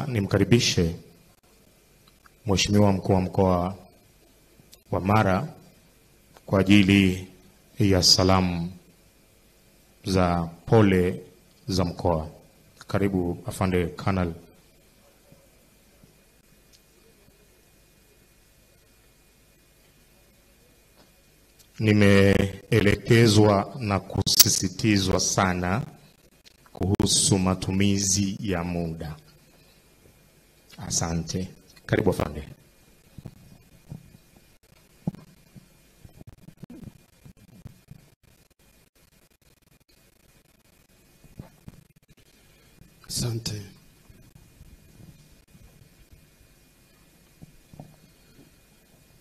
Nimkaribishe Mheshimiwa Mkuu wa Mkoa wa Mara kwa ajili ya salamu za pole za mkoa. Karibu Afande Kanali. Nimeelekezwa na kusisitizwa sana kuhusu matumizi ya muda. Asante. Karibu Afande. Asante.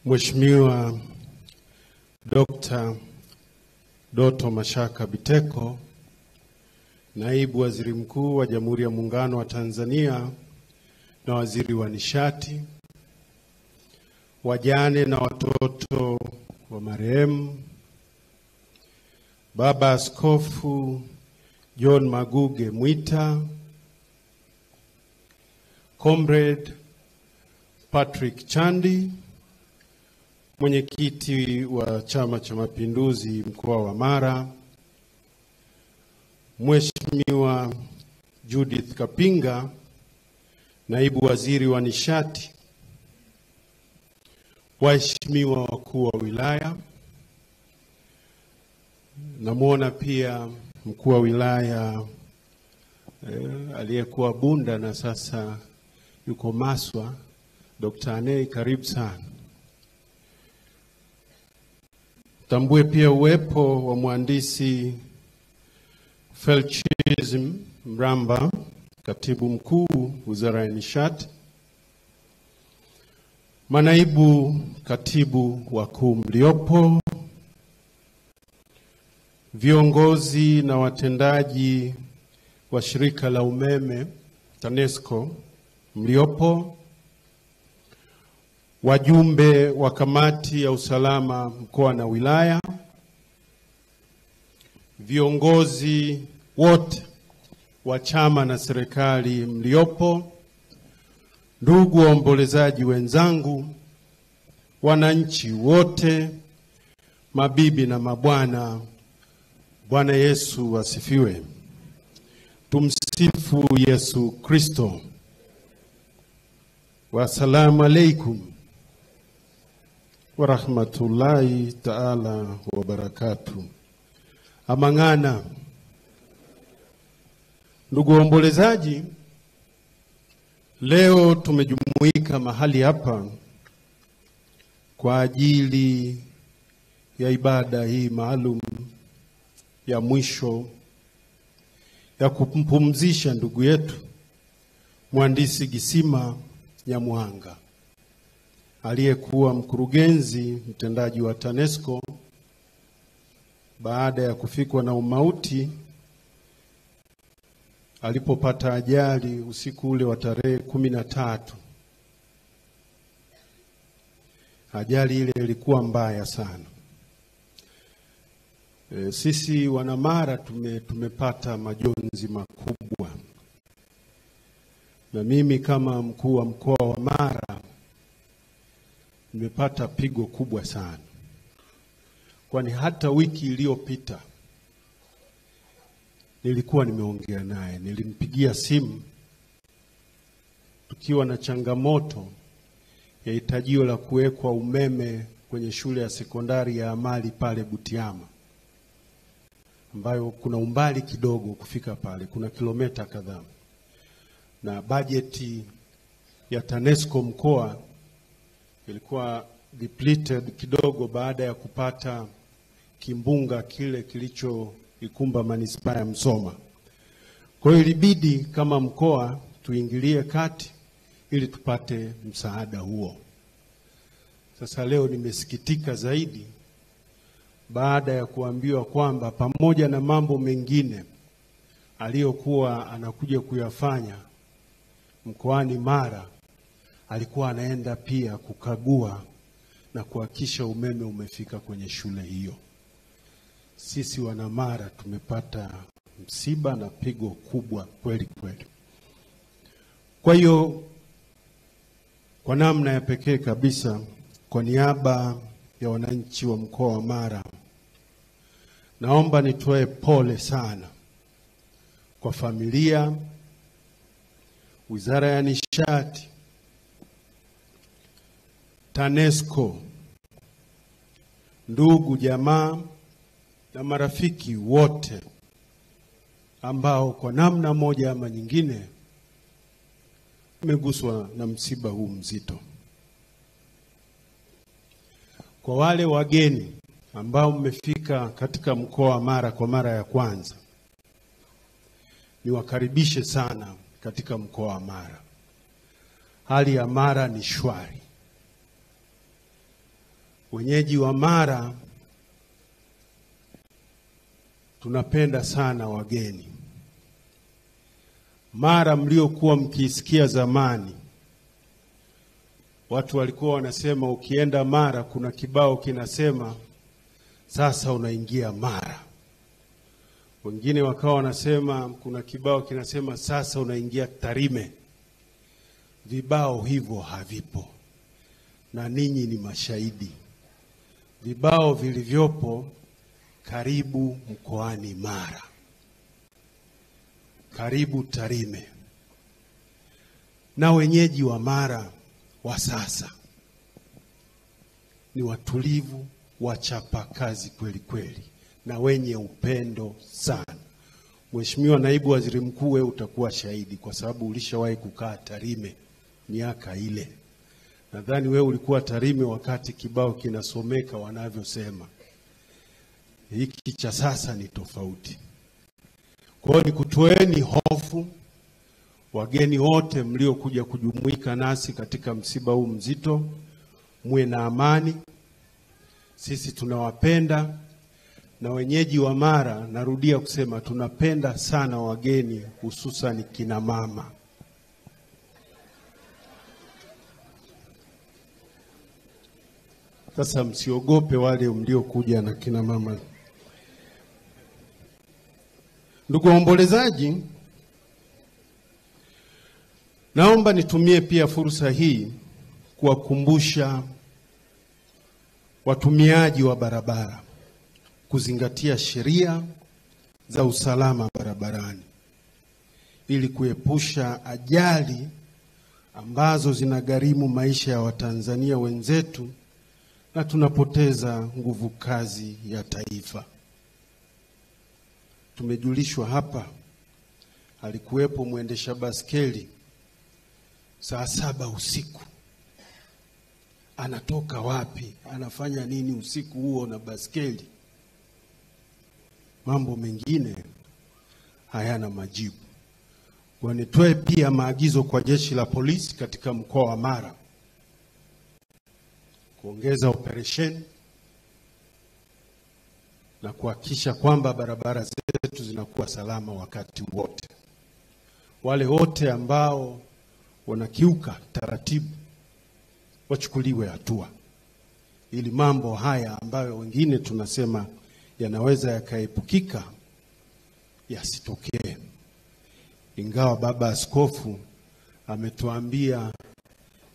Mheshimiwa Dr. Doto Mashaka Biteko, Naibu Waziri Mkuu wa Jamhuri ya Muungano wa Tanzania na Waziri wa Nishati, wajane na watoto wa marehemu, Baba Askofu John Maguge Mwita, Comrade Patrick Chandi, Mwenyekiti wa Chama cha Mapinduzi mkoa wa Mara, Mheshimiwa Judith Kapinga, Naibu Waziri wa Nishati, waheshimiwa wakuu wa wilaya, namuona pia mkuu wa wilaya aliyekuwa Bunda na sasa yuko Maswa, Dr. Anei, karibu sana. Tambue pia uwepo wa Mhandisi Felchizim Mramba, Katibu Mkuu Wizara ya Nishati, manaibu katibu wakuu mliopo, viongozi na watendaji wa shirika la umeme TANESCO mliopo, wajumbe wa kamati ya usalama mkoa na wilaya, viongozi wote wa chama na serikali mliopo, ndugu waombolezaji wenzangu, wananchi wote, mabibi na mabwana, Bwana Yesu asifiwe. Tumsifu Yesu Kristo. Wassalamu alaikum wa rahmatullahi ta'ala wa barakatuh. Amang'ana. Ndugu waombolezaji, leo tumejumuika mahali hapa kwa ajili ya ibada hii maalum ya mwisho ya kumpumzisha ndugu yetu Mhandisi Gisima Nyamuhanga, aliyekuwa mkurugenzi mtendaji wa TANESCO baada ya kufikwa na umauti alipopata ajali usiku ule wa tarehe 13. Ajali ile ilikuwa mbaya sana. Sisi wanamara tumepata majonzi makubwa, na mimi kama mkuu wa mkoa wa Mara nimepata pigo kubwa sana, kwani hata wiki iliyopita nilikuwa nimeongea naye, nilimpigia simu tukiwa na changamoto ya hitajio la kuwekwa umeme kwenye shule ya sekondari ya amali pale Butiama, ambayo kuna umbali kidogo kufika pale, kuna kilomita kadhaa, na bajeti ya TANESCO mkoa ilikuwa depleted kidogo baada ya kupata kimbunga kile kilichoikumba manispaa ya Msoma. Kwa hiyo ilibidi kama mkoa tuingilie kati ili tupate msaada huo. Sasa leo nimesikitika zaidi baada ya kuambiwa kwamba pamoja na mambo mengine aliyokuwa anakuja kuyafanya mkoani Mara, alikuwa anaenda pia kukagua na kuhakikisha umeme umefika kwenye shule hiyo. Sisi wana Mara tumepata msiba na pigo kubwa kweli kweli. Kwa hiyo kwa namna ya pekee kabisa, kwa niaba ya wananchi wa mkoa wa Mara, naomba nitoe pole sana kwa familia, Wizara ya Nishati, TANESCO, ndugu jamaa na marafiki wote ambao kwa namna moja ama nyingine mmeguswa na msiba huu mzito. Kwa wale wageni ambao mmefika katika mkoa wa Mara kwa mara ya kwanza, niwakaribishe sana katika mkoa wa Mara. Hali ya Mara ni shwari. Wenyeji wa Mara tunapenda sana wageni. Mara mliokuwa mkisikia zamani, watu walikuwa wanasema ukienda Mara kuna kibao kinasema sasa unaingia Mara. Wengine wakawa wanasema kuna kibao kinasema sasa unaingia Tarime. Vibao hivyo havipo, na ninyi ni mashahidi. Vibao vilivyopo, karibu mkoani Mara, karibu Tarime. Na wenyeji wa Mara wa sasa ni watulivu, wachapa kazi kweli kweli na wenye upendo sana. Mheshimiwa Naibu Waziri Mkuu, wewe utakuwa shahidi kwa sababu ulishawahi kukaa Tarime miaka ile. Nadhani wewe ulikuwa Tarime wakati kibao kinasomeka wanavyosema. Hiki cha sasa ni tofauti. Kwa hiyo nikutoeni hofu wageni wote mliokuja kujumuika nasi katika msiba huu mzito, muwe na amani. Sisi tunawapenda, na wenyeji wa Mara, narudia kusema, tunapenda sana wageni, hususan kina mama. Sasa msiogope wale mliokuja na kina mama. Ndugu waombolezaji, naomba nitumie pia fursa hii kuwakumbusha watumiaji wa barabara kuzingatia sheria za usalama barabarani ili kuepusha ajali ambazo zinagharimu maisha ya Watanzania wenzetu na tunapoteza nguvu kazi ya taifa. Tumejulishwa hapa alikuwepo mwendesha baskeli saa 7 usiku. Anatoka wapi? Anafanya nini usiku huo na baskeli? Mambo mengine hayana majibu. Kwa nitoe pia maagizo kwa jeshi la polisi katika mkoa wa Mara kuongeza operesheni na kuhakikisha kwamba barabara zetu zinakuwa salama wakati wote. Wale wote ambao wanakiuka taratibu wachukuliwe hatua, ili mambo haya ambayo wengine tunasema yanaweza yakaepukika yasitokee. Ingawa baba askofu ametuambia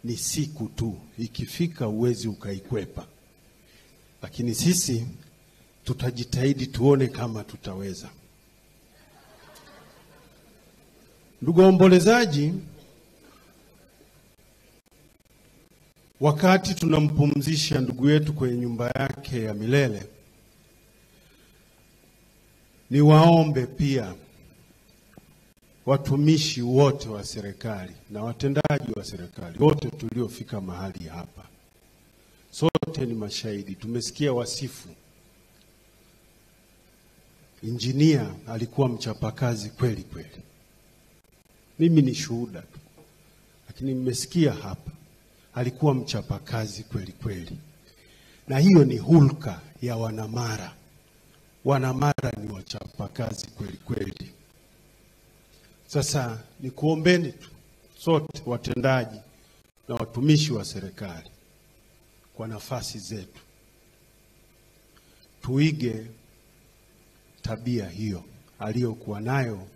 ni siku tu, ikifika uwezi ukaikwepa, lakini sisi tutajitahidi tuone kama tutaweza. Ndugu waombolezaji, wakati tunampumzisha ndugu yetu kwenye nyumba yake ya milele, niwaombe pia watumishi wote wa serikali na watendaji wa serikali wote tuliofika mahali hapa, sote ni mashahidi. Tumesikia wasifu. Injinia alikuwa mchapakazi kweli kweli. Mimi ni shuhuda tu, lakini mmesikia hapa alikuwa mchapakazi kweli kweli, na hiyo ni hulka ya Wanamara. Wanamara ni wachapakazi kweli kweli. Sasa ni kuombeni tu sote watendaji na watumishi wa serikali kwa nafasi zetu tuige tabia hiyo aliyokuwa nayo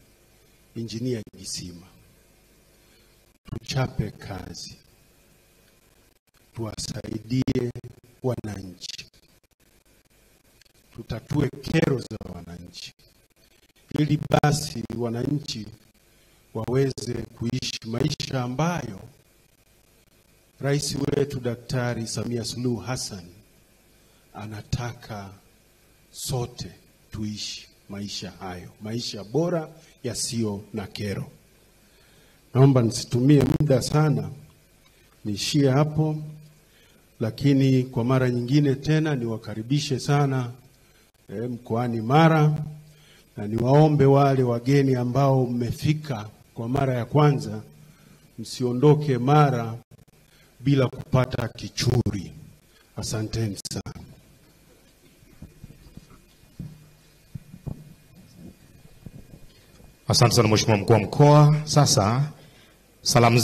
Injinia Gisima. tuchape kazi, tuwasaidie wananchi, tutatue kero za wananchi, ili basi wananchi waweze kuishi maisha ambayo Rais wetu Daktari Samia Suluhu Hassan anataka sote tuishi maisha hayo, maisha bora yasiyo na kero. Naomba nisitumie muda sana, niishie hapo, lakini kwa mara nyingine tena niwakaribishe sana mkoani Mara, na niwaombe wale wageni ambao mmefika kwa mara ya kwanza, msiondoke Mara bila kupata kichuri. Asanteni sana. Asante sana Mheshimiwa Mkuu wa Mkoa. Sasa salamu